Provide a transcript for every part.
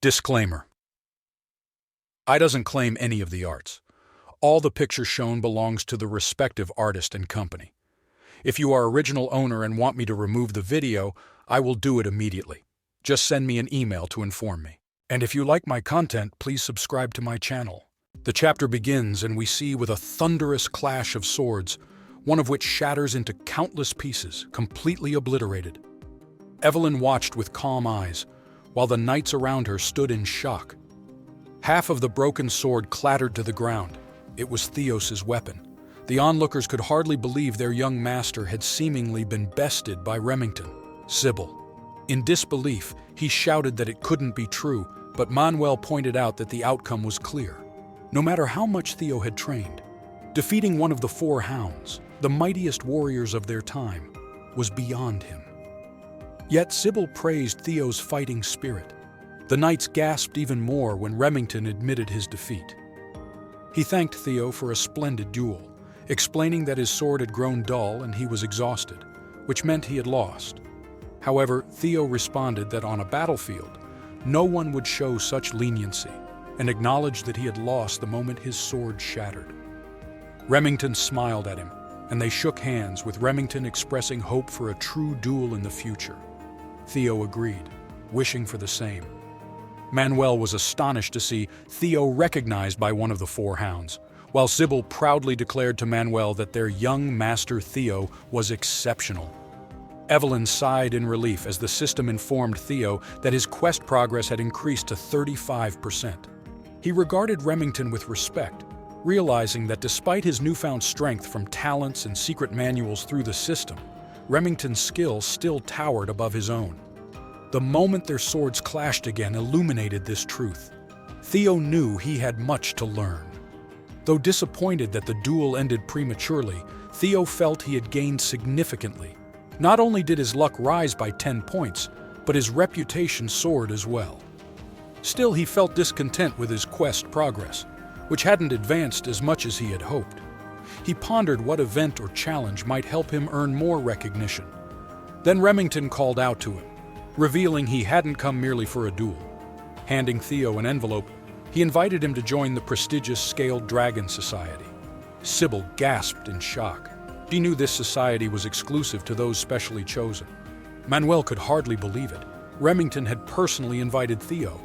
Disclaimer. I doesn't claim any of the arts. All the picture shown belongs to the respective artist and company. If you are original owner and want me to remove the video, I will do it immediately. Just send me an email to inform me. And if you like my content, please subscribe to my channel. The chapter begins and we see with a thunderous clash of swords, one of which shatters into countless pieces, completely obliterated. Evelyn watched with calm eyes, while the knights around her stood in shock. Half of the broken sword clattered to the ground. It was Theos's weapon. The onlookers could hardly believe their young master had seemingly been bested by Remington, Sybil. In disbelief, he shouted that it couldn't be true, but Manuel pointed out that the outcome was clear. No matter how much Theo had trained, defeating one of the four hounds, the mightiest warriors of their time, was beyond him. Yet Sybil praised Theo's fighting spirit. The knights gasped even more when Remington admitted his defeat. He thanked Theo for a splendid duel, explaining that his sword had grown dull and he was exhausted, which meant he had lost. However, Theo responded that on a battlefield, no one would show such leniency, and acknowledged that he had lost the moment his sword shattered. Remington smiled at him, and they shook hands, with Remington expressing hope for a true duel in the future. Theo agreed, wishing for the same. Manuel was astonished to see Theo recognized by one of the four hounds, while Sybil proudly declared to Manuel that their young master Theo was exceptional. Evelyn sighed in relief as the system informed Theo that his quest progress had increased to 35%. He regarded Remington with respect, realizing that despite his newfound strength from talents and secret manuals through the system, Remington's skill still towered above his own. The moment their swords clashed again illuminated this truth. Theo knew he had much to learn. Though disappointed that the duel ended prematurely, Theo felt he had gained significantly. Not only did his luck rise by 10 points, but his reputation soared as well. Still, he felt discontent with his quest progress, which hadn't advanced as much as he had hoped. He pondered what event or challenge might help him earn more recognition. Then Remington called out to him, revealing he hadn't come merely for a duel. Handing Theo an envelope, he invited him to join the prestigious Scaled Dragon Society. Sybil gasped in shock. She knew this society was exclusive to those specially chosen. Manuel could hardly believe it. Remington had personally invited Theo.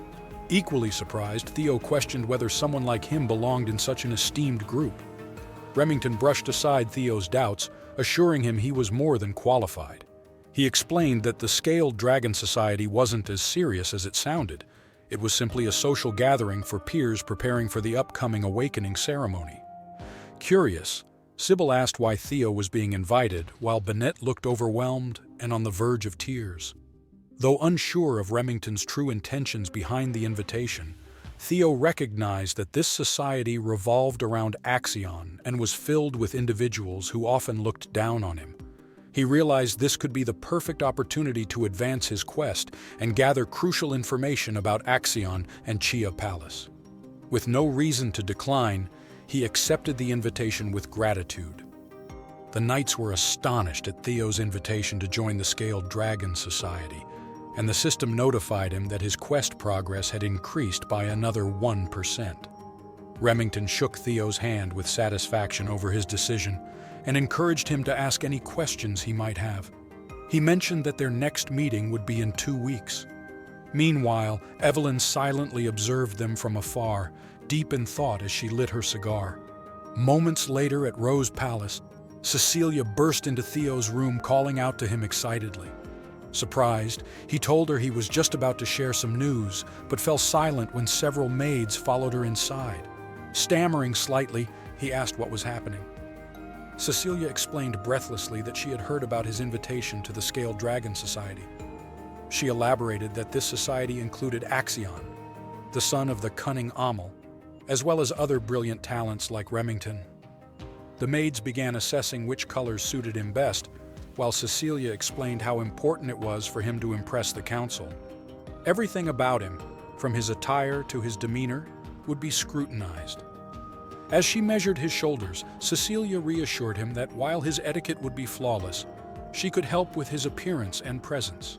Equally surprised, Theo questioned whether someone like him belonged in such an esteemed group. Remington brushed aside Theo's doubts, assuring him he was more than qualified. He explained that the Scaled Dragon Society wasn't as serious as it sounded. It was simply a social gathering for peers preparing for the upcoming awakening ceremony. Curious, Sybil asked why Theo was being invited, while Bennett looked overwhelmed and on the verge of tears. Though unsure of Remington's true intentions behind the invitation, Theo recognized that this society revolved around Axion and was filled with individuals who often looked down on him. He realized this could be the perfect opportunity to advance his quest and gather crucial information about Axion and Chia Palace. With no reason to decline, he accepted the invitation with gratitude. The knights were astonished at Theo's invitation to join the Scaled Dragon Society, and the system notified him that his quest progress had increased by another 1%. Remington shook Theo's hand with satisfaction over his decision and encouraged him to ask any questions he might have. He mentioned that their next meeting would be in 2 weeks. Meanwhile, Evelyn silently observed them from afar, deep in thought as she lit her cigar. Moments later at Rose Palace, Cecilia burst into Theo's room, calling out to him excitedly. Surprised, he told her he was just about to share some news, but fell silent when several maids followed her inside. Stammering slightly, he asked what was happening. Cecilia explained breathlessly that she had heard about his invitation to the Scaled Dragon Society. She elaborated that this society included Axion, the son of the cunning Amel, as well as other brilliant talents like Remington. The maids began assessing which colors suited him best, while Cecilia explained how important it was for him to impress the council. Everything about him, from his attire to his demeanor, would be scrutinized. As she measured his shoulders, Cecilia reassured him that while his etiquette would be flawless, she could help with his appearance and presence.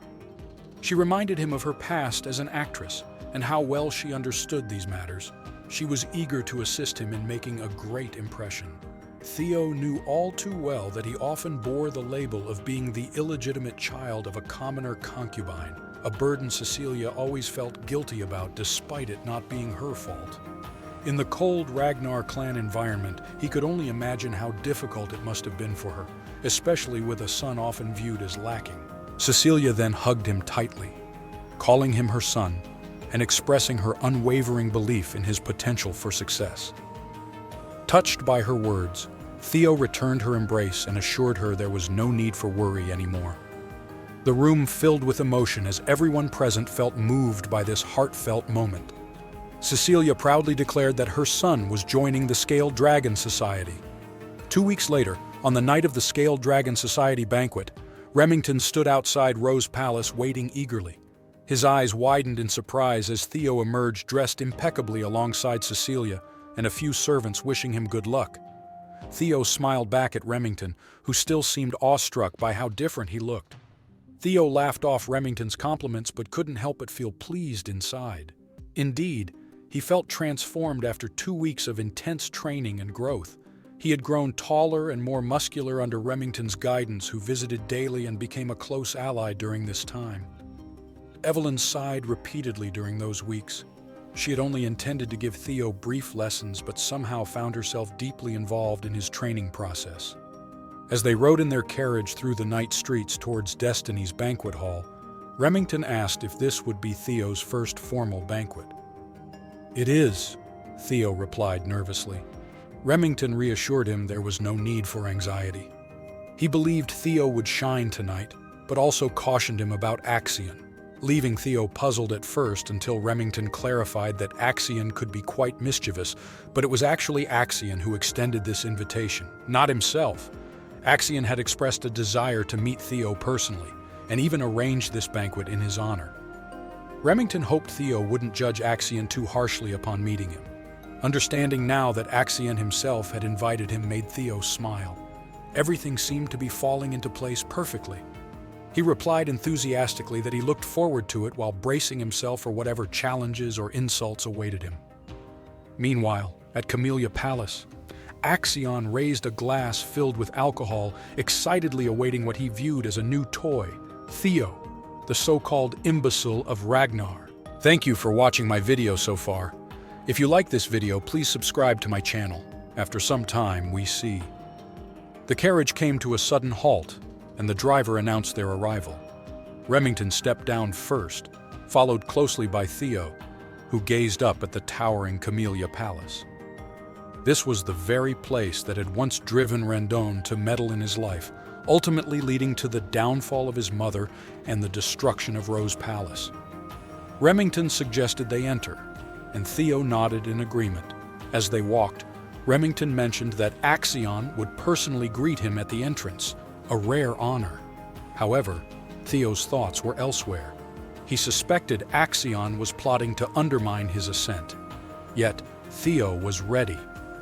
She reminded him of her past as an actress and how well she understood these matters. She was eager to assist him in making a great impression. Theo knew all too well that he often bore the label of being the illegitimate child of a commoner concubine, a burden Cecilia always felt guilty about despite it not being her fault. In the cold Ragnar clan environment, he could only imagine how difficult it must have been for her, especially with a son often viewed as lacking. Cecilia then hugged him tightly, calling him her son, and expressing her unwavering belief in his potential for success. Touched by her words, Theo returned her embrace and assured her there was no need for worry anymore. The room filled with emotion as everyone present felt moved by this heartfelt moment. Cecilia proudly declared that her son was joining the Scaled Dragon Society. 2 weeks later, on the night of the Scaled Dragon Society banquet, Remington stood outside Rose Palace waiting eagerly. His eyes widened in surprise as Theo emerged dressed impeccably alongside Cecilia and a few servants wishing him good luck. Theo smiled back at Remington, who still seemed awestruck by how different he looked. Theo laughed off Remington's compliments but couldn't help but feel pleased inside. Indeed, he felt transformed after 2 weeks of intense training and growth. He had grown taller and more muscular under Remington's guidance, who visited daily and became a close ally during this time. Evelyn sighed repeatedly during those weeks. She had only intended to give Theo brief lessons, but somehow found herself deeply involved in his training process. As they rode in their carriage through the night streets towards Destiny's banquet hall, Remington asked if this would be Theo's first formal banquet. "It is," Theo replied nervously. Remington reassured him there was no need for anxiety. He believed Theo would shine tonight, but also cautioned him about Axion, leaving Theo puzzled at first until Remington clarified that Axion could be quite mischievous, but it was actually Axion who extended this invitation, not himself. Axion had expressed a desire to meet Theo personally, and even arranged this banquet in his honor. Remington hoped Theo wouldn't judge Axion too harshly upon meeting him. Understanding now that Axion himself had invited him made Theo smile. Everything seemed to be falling into place perfectly. He replied enthusiastically that he looked forward to it while bracing himself for whatever challenges or insults awaited him. Meanwhile, at Chamelia Palace, Axion raised a glass filled with alcohol, excitedly awaiting what he viewed as a new toy, Theo, the so-called imbecile of Ragnar. Thank you for watching my video so far. If you like this video, please subscribe to my channel. After some time, we see. The carriage came to a sudden halt, and the driver announced their arrival. Remington stepped down first, followed closely by Theo, who gazed up at the towering Chamelia Palace. This was the very place that had once driven Rendon to meddle in his life, ultimately leading to the downfall of his mother and the destruction of Rose Palace. Remington suggested they enter, and Theo nodded in agreement. As they walked, Remington mentioned that Axion would personally greet him at the entrance, a rare honor. However, Theo's thoughts were elsewhere. He suspected Axion was plotting to undermine his ascent. Yet, Theo was ready,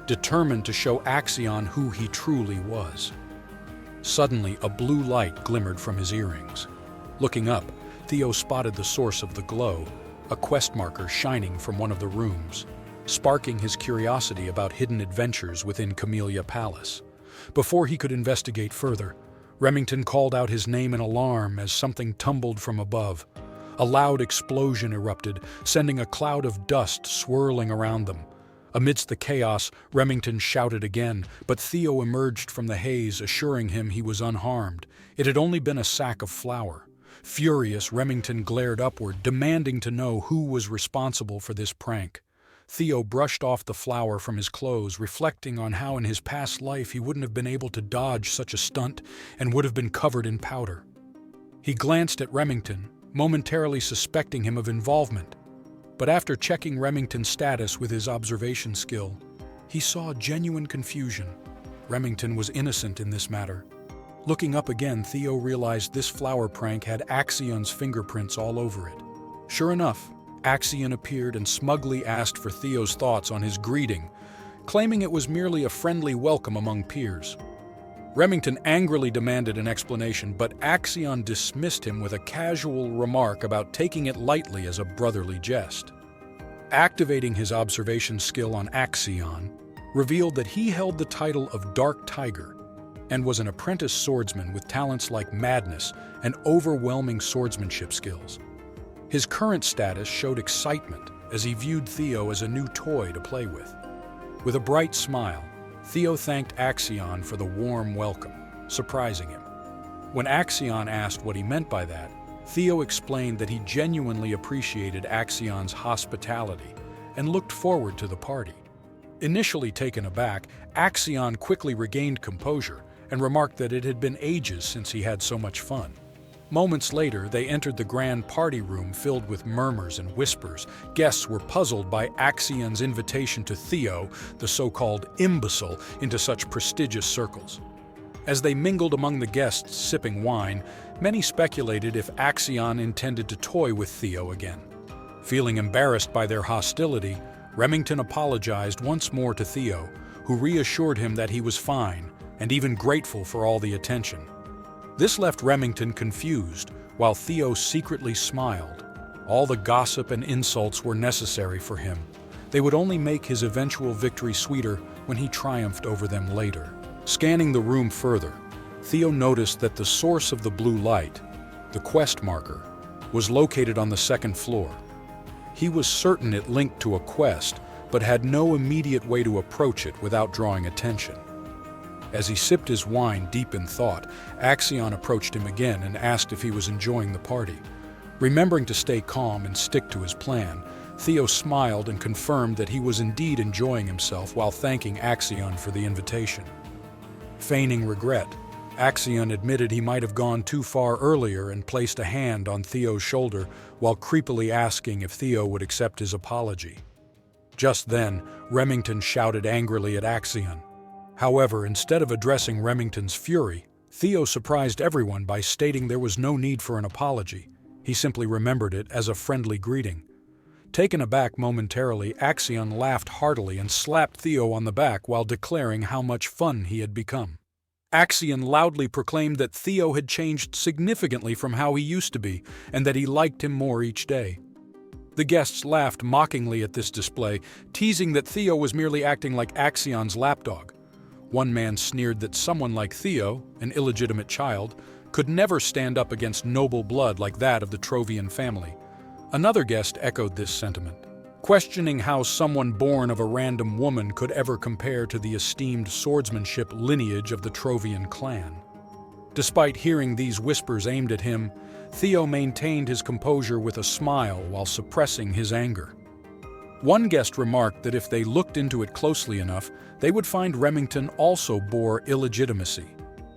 determined to show Axion who he truly was. Suddenly, a blue light glimmered from his earrings. Looking up, Theo spotted the source of the glow, a quest marker shining from one of the rooms, sparking his curiosity about hidden adventures within Chamelia Palace. Before he could investigate further, Remington called out his name in alarm as something tumbled from above. A loud explosion erupted, sending a cloud of dust swirling around them. Amidst the chaos, Remington shouted again, but Theo emerged from the haze, assuring him he was unharmed. It had only been a sack of flour. Furious, Remington glared upward, demanding to know who was responsible for this prank. Theo brushed off the flour from his clothes, reflecting on how in his past life he wouldn't have been able to dodge such a stunt and would have been covered in powder. He glanced at Remington, momentarily suspecting him of involvement. But after checking Remington's status with his observation skill, he saw genuine confusion. Remington was innocent in this matter. Looking up again, Theo realized this flour prank had Axion's fingerprints all over it. Sure enough, Axion appeared and smugly asked for Theo's thoughts on his greeting, claiming it was merely a friendly welcome among peers. Remington angrily demanded an explanation, but Axion dismissed him with a casual remark about taking it lightly as a brotherly jest. activating his observation skill on Axion, revealed that he held the title of Dark Tiger and was an apprentice swordsman with talents like madness and overwhelming swordsmanship skills. His current status showed excitement as he viewed Theo as a new toy to play with. With a bright smile, Theo thanked Axion for the warm welcome, surprising him. When Axion asked what he meant by that, Theo explained that he genuinely appreciated Axion's hospitality and looked forward to the party. Initially taken aback, Axion quickly regained composure and remarked that it had been ages since he had so much fun. Moments later, they entered the grand party room filled with murmurs and whispers. Guests were puzzled by Axion's invitation to Theo, the so-called imbecile, into such prestigious circles. As they mingled among the guests sipping wine, many speculated if Axion intended to toy with Theo again. Feeling embarrassed by their hostility, Remington apologized once more to Theo, who reassured him that he was fine and even grateful for all the attention. This left Remington confused, while Theo secretly smiled. All the gossip and insults were necessary for him. They would only make his eventual victory sweeter when he triumphed over them later. Scanning the room further, Theo noticed that the source of the blue light, the quest marker, was located on the second floor. He was certain it linked to a quest, but had no immediate way to approach it without drawing attention. As he sipped his wine deep in thought, Axion approached him again and asked if he was enjoying the party. Remembering to stay calm and stick to his plan, Theo smiled and confirmed that he was indeed enjoying himself while thanking Axion for the invitation. Feigning regret, Axion admitted he might have gone too far earlier and placed a hand on Theo's shoulder while creepily asking if Theo would accept his apology. Just then, Remington shouted angrily at Axion. However, instead of addressing Remington's fury, Theo surprised everyone by stating there was no need for an apology. He simply remembered it as a friendly greeting. Taken aback momentarily, Axion laughed heartily and slapped Theo on the back while declaring how much fun he had become. Axion loudly proclaimed that Theo had changed significantly from how he used to be, and that he liked him more each day. The guests laughed mockingly at this display, teasing that Theo was merely acting like Axion's lapdog. One man sneered that someone like Theo, an illegitimate child, could never stand up against noble blood like that of the Trovian family. Another guest echoed this sentiment, questioning how someone born of a random woman could ever compare to the esteemed swordsmanship lineage of the Trovian clan. Despite hearing these whispers aimed at him, Theo maintained his composure with a smile while suppressing his anger. One guest remarked that if they looked into it closely enough, they would find Remington also bore illegitimacy,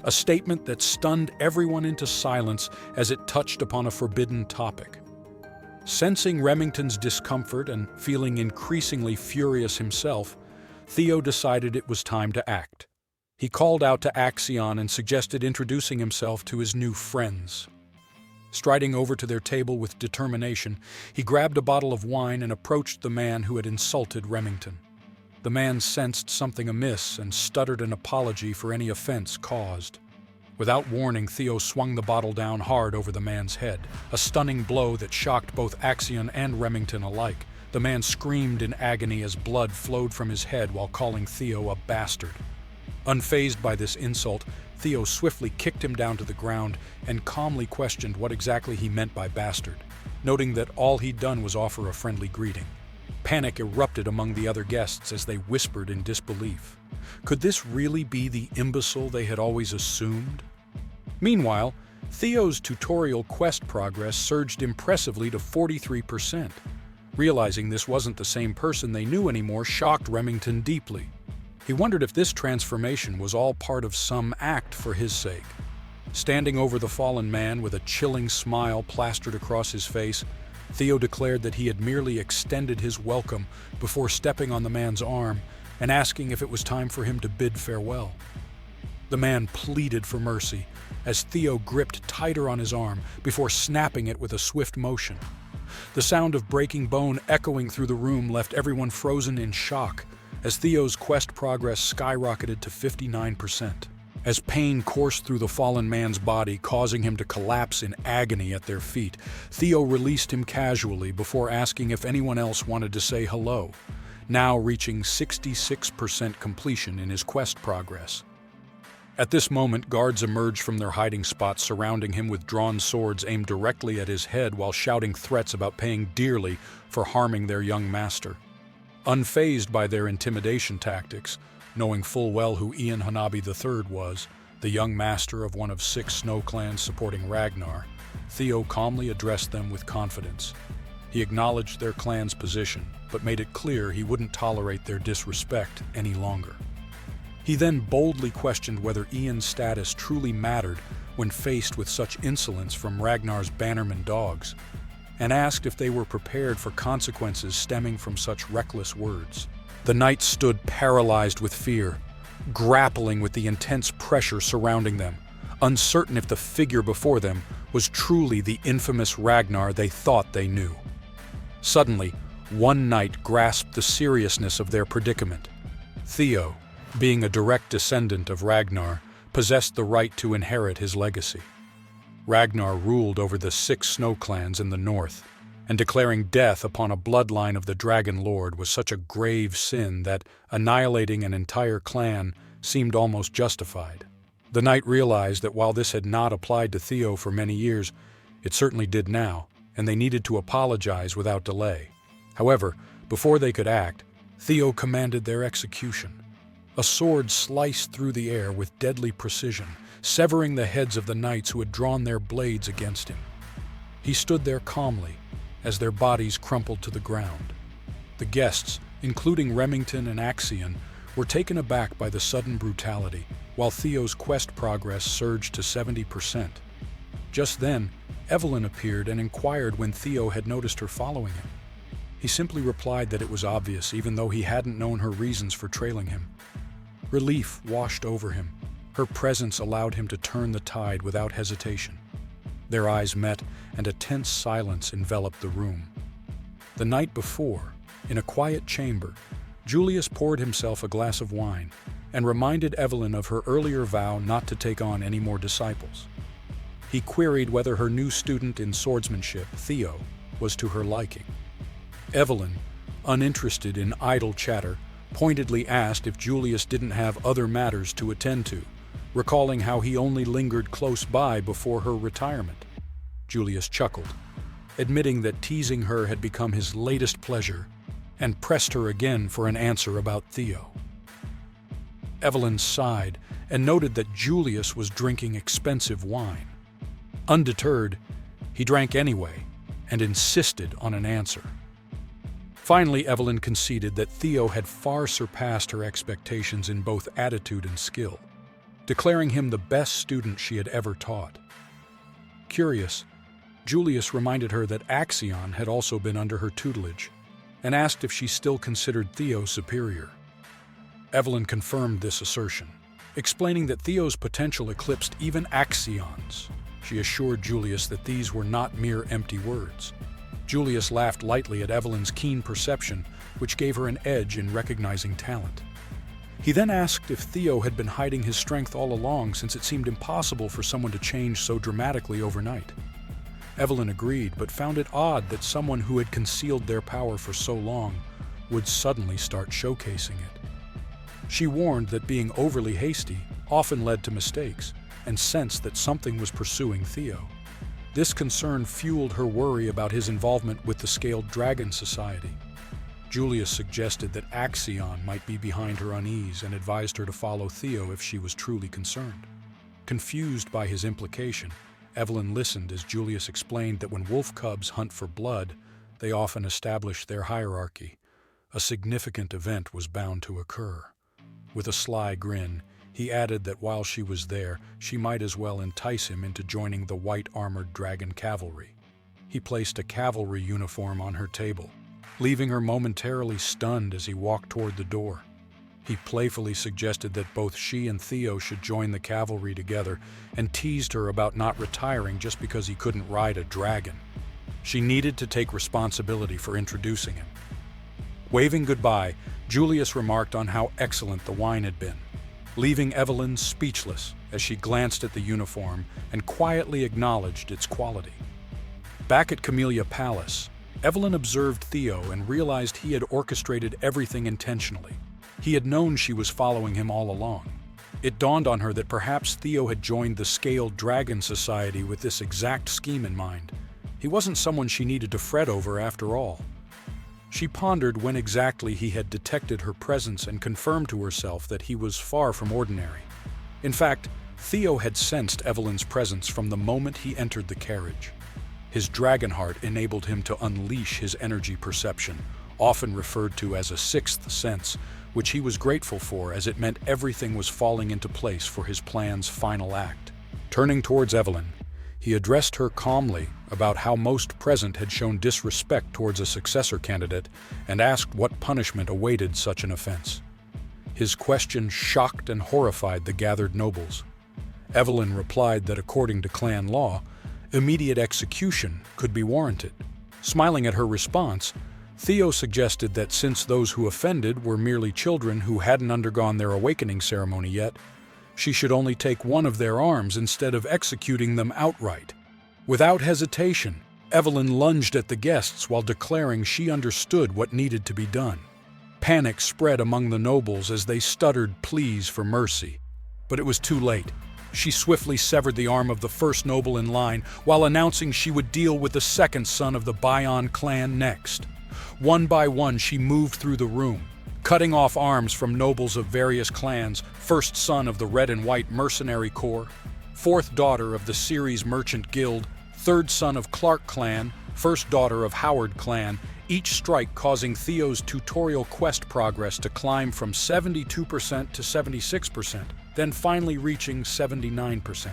a statement that stunned everyone into silence as it touched upon a forbidden topic. Sensing Remington's discomfort and feeling increasingly furious himself, Theo decided it was time to act. He called out to Axion and suggested introducing himself to his new friends. Striding over to their table with determination, he grabbed a bottle of wine and approached the man who had insulted Remington. The man sensed something amiss and stuttered an apology for any offense caused. Without warning, Theo swung the bottle down hard over the man's head, a stunning blow that shocked both Axion and Remington alike. The man screamed in agony as blood flowed from his head while calling Theo a bastard. Unfazed by this insult, Theo swiftly kicked him down to the ground and calmly questioned what exactly he meant by bastard, noting that all he'd done was offer a friendly greeting. Panic erupted among the other guests as they whispered in disbelief. Could this really be the imbecile they had always assumed? Meanwhile, Theo's tutorial quest progress surged impressively to 43%. Realizing this wasn't the same person they knew anymore shocked Remington deeply. He wondered if this transformation was all part of some act for his sake. Standing over the fallen man with a chilling smile plastered across his face, Theo declared that he had merely extended his welcome before stepping on the man's arm and asking if it was time for him to bid farewell. The man pleaded for mercy as Theo gripped tighter on his arm before snapping it with a swift motion. The sound of breaking bone echoing through the room left everyone frozen in shock as Theo's quest progress skyrocketed to 59%. As pain coursed through the fallen man's body, causing him to collapse in agony at their feet, Theo released him casually before asking if anyone else wanted to say hello, now reaching 66% completion in his quest progress. At this moment, guards emerged from their hiding spots, surrounding him with drawn swords aimed directly at his head while shouting threats about paying dearly for harming their young master. Unfazed by their intimidation tactics, knowing full well who Ian Hanabi III was, the young master of one of 6 snow clans supporting Ragnar, Theo calmly addressed them with confidence. He acknowledged their clan's position, but made it clear he wouldn't tolerate their disrespect any longer. He then boldly questioned whether Ian's status truly mattered when faced with such insolence from Ragnar's bannerman dogs, and asked if they were prepared for consequences stemming from such reckless words. The knights stood paralyzed with fear, grappling with the intense pressure surrounding them, uncertain if the figure before them was truly the infamous Ragnar they thought they knew. Suddenly, one knight grasped the seriousness of their predicament. Theo, being a direct descendant of Ragnar, possessed the right to inherit his legacy. Ragnar ruled over the 6 snow clans in the north, and declaring death upon a bloodline of the Dragon Lord was such a grave sin that annihilating an entire clan seemed almost justified. The knight realized that while this had not applied to Theo for many years, it certainly did now, and they needed to apologize without delay. However, before they could act, Theo commanded their execution. A sword sliced through the air with deadly precision, severing the heads of the knights who had drawn their blades against him. He stood there calmly, as their bodies crumpled to the ground. The guests, including Remington and Axion, were taken aback by the sudden brutality, while Theo's quest progress surged to 70%. Just then, Evelyn appeared and inquired when Theo had noticed her following him. He simply replied that it was obvious, even though he hadn't known her reasons for trailing him. Relief washed over him. Her presence allowed him to turn the tide without hesitation. Their eyes met, and a tense silence enveloped the room. The night before, in a quiet chamber, Julius poured himself a glass of wine and reminded Evelyn of her earlier vow not to take on any more disciples. He queried whether her new student in swordsmanship, Theo, was to her liking. Evelyn, uninterested in idle chatter, pointedly asked if Julius didn't have other matters to attend to, recalling how he only lingered close by before her retirement. Julius chuckled, admitting that teasing her had become his latest pleasure, and pressed her again for an answer about Theo. Evelyn sighed and noted that Julius was drinking expensive wine. Undeterred, he drank anyway and insisted on an answer. Finally, Evelyn conceded that Theo had far surpassed her expectations in both attitude and skill, declaring him the best student she had ever taught. Curious, Julius reminded her that Axion had also been under her tutelage, and asked if she still considered Theo superior. Evelyn confirmed this assertion, explaining that Theo's potential eclipsed even Axion's. She assured Julius that these were not mere empty words. Julius laughed lightly at Evelyn's keen perception, which gave her an edge in recognizing talent. He then asked if Theo had been hiding his strength all along, since it seemed impossible for someone to change so dramatically overnight. Evelyn agreed, but found it odd that someone who had concealed their power for so long would suddenly start showcasing it. She warned that being overly hasty often led to mistakes, and sensed that something was pursuing Theo. This concern fueled her worry about his involvement with the Scaled Dragon Society. Julius suggested that Axion might be behind her unease and advised her to follow Theo if she was truly concerned. Confused by his implication, Evelyn listened as Julius explained that when wolf cubs hunt for blood, they often establish their hierarchy. A significant event was bound to occur. With a sly grin, he added that while she was there, she might as well entice him into joining the white-armored dragon cavalry. He placed a cavalry uniform on her table, leaving her momentarily stunned as he walked toward the door. He playfully suggested that both she and Theo should join the cavalry together, and teased her about not retiring just because he couldn't ride a dragon. She needed to take responsibility for introducing him. Waving goodbye, Julius remarked on how excellent the wine had been. leaving Evelyn speechless as she glanced at the uniform and quietly acknowledged its quality. Back at Chamelia Palace, Evelyn observed Theo and realized he had orchestrated everything intentionally. He had known she was following him all along. It dawned on her that perhaps Theo had joined the Scaled Dragon Society with this exact scheme in mind. He wasn't someone she needed to fret over after all. She pondered when exactly he had detected her presence and confirmed to herself that he was far from ordinary. In fact, Theo had sensed Evelyn's presence from the moment he entered the carriage. His dragon heart enabled him to unleash his energy perception, often referred to as a sixth sense, which he was grateful for as it meant everything was falling into place for his plan's final act. Turning towards Evelyn, he addressed her calmly about how most present had shown disrespect towards a successor candidate and asked what punishment awaited such an offense. His question shocked and horrified the gathered nobles. Evelyn replied that according to clan law, immediate execution could be warranted. Smiling at her response, Theo suggested that since those who offended were merely children who hadn't undergone their awakening ceremony yet, she should only take one of their arms instead of executing them outright. Without hesitation, Evelyn lunged at the guests while declaring she understood what needed to be done. Panic spread among the nobles as they stuttered pleas for mercy. But it was too late. She swiftly severed the arm of the first noble in line while announcing she would deal with the second son of the Bayon clan next. One by one, she moved through the room, cutting off arms from nobles of various clans, first son of the Red and White Mercenary Corps, fourth daughter of the Ceres Merchant Guild, third son of Clark clan, first daughter of Howard clan, each strike causing Theo's tutorial quest progress to climb from 72% to 76%, then finally reaching 79%.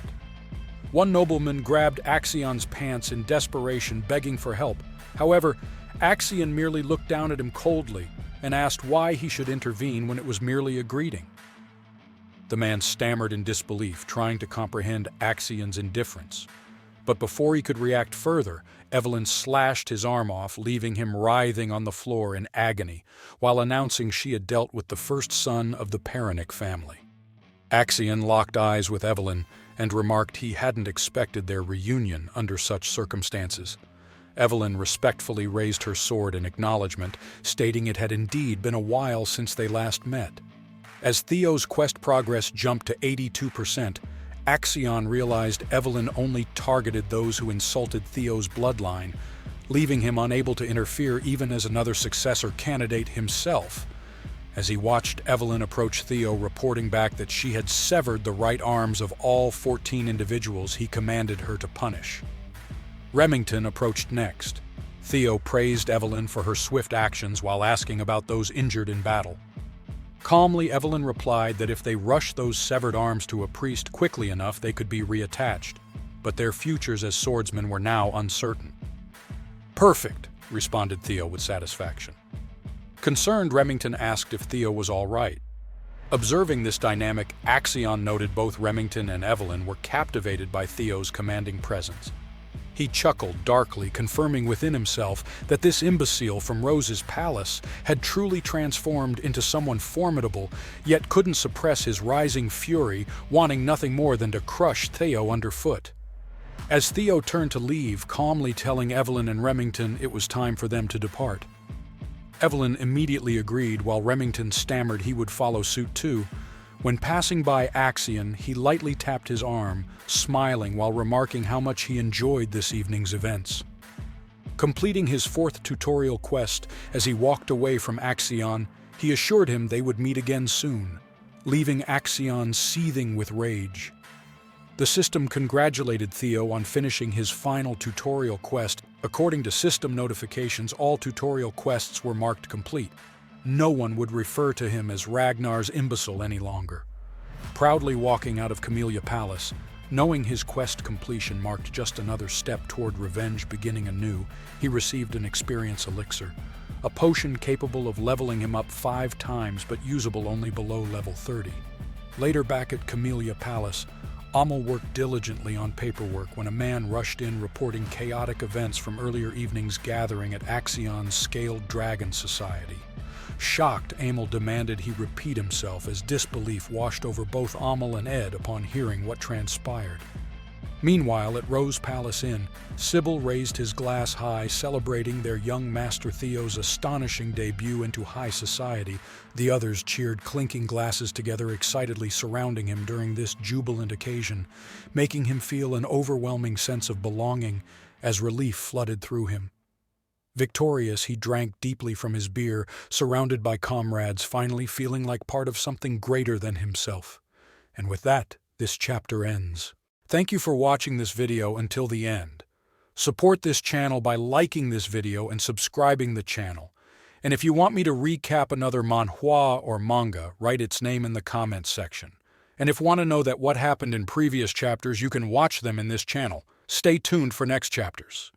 One nobleman grabbed Axion's pants in desperation, begging for help. However, Axion merely looked down at him coldly and asked why he should intervene when it was merely a greeting. The man stammered in disbelief, trying to comprehend Axion's indifference. But before he could react further, Evelyn slashed his arm off, leaving him writhing on the floor in agony, while announcing she had dealt with the first son of the Peronic family. Axion locked eyes with Evelyn and remarked he hadn't expected their reunion under such circumstances. Evelyn respectfully raised her sword in acknowledgement, stating it had indeed been a while since they last met. As Theo's quest progress jumped to 82%, Axion realized Evelyn only targeted those who insulted Theo's bloodline, leaving him unable to interfere even as another successor candidate himself. As he watched Evelyn approach Theo, reporting back that she had severed the right arms of all 14 individuals he commanded her to punish. Remington approached next. Theo praised Evelyn for her swift actions while asking about those injured in battle. Calmly, Evelyn replied that if they rushed those severed arms to a priest quickly enough, they could be reattached, but their futures as swordsmen were now uncertain. "Perfect," responded Theo with satisfaction. Concerned, Remington asked if Theo was all right. Observing this dynamic, Axion noted both Remington and Evelyn were captivated by Theo's commanding presence. He chuckled darkly, confirming within himself that this imbecile from Rose's palace had truly transformed into someone formidable, yet couldn't suppress his rising fury, wanting nothing more than to crush Theo underfoot. As Theo turned to leave, calmly telling Evelyn and Remington it was time for them to depart. Evelyn immediately agreed, while Remington stammered he would follow suit too. When passing by Axion, he lightly tapped his arm, smiling while remarking how much he enjoyed this evening's events. Completing his fourth tutorial quest, as he walked away from Axion, he assured him they would meet again soon, leaving Axion seething with rage. The system congratulated Theo on finishing his final tutorial quest. According to system notifications, all tutorial quests were marked complete. No one would refer to him as Ragnar's imbecile any longer. Proudly walking out of Chamelia Palace, knowing his quest completion marked just another step toward revenge beginning anew, he received an experience elixir, a potion capable of leveling him up 5 times but usable only below level 30. Later back at Chamelia Palace, Amal worked diligently on paperwork when a man rushed in reporting chaotic events from earlier evening's gathering at Axion's Scaled Dragon Society. Shocked, Amel demanded he repeat himself as disbelief washed over both Amel and Ed upon hearing what transpired. Meanwhile, at Rose Palace Inn, Sybil raised his glass high, celebrating their young Master Theo's astonishing debut into high society. The others cheered, clinking glasses together, excitedly surrounding him during this jubilant occasion, making him feel an overwhelming sense of belonging as relief flooded through him. Victorious, he drank deeply from his beer, surrounded by comrades, finally feeling like part of something greater than himself. And with that, this chapter ends. Thank you for watching this video until the end. Support this channel by liking this video and subscribing the channel. And if you want me to recap another manhwa or manga, write its name in the comments section. And if you want to know that what happened in previous chapters, you can watch them in this channel. Stay tuned for next chapters.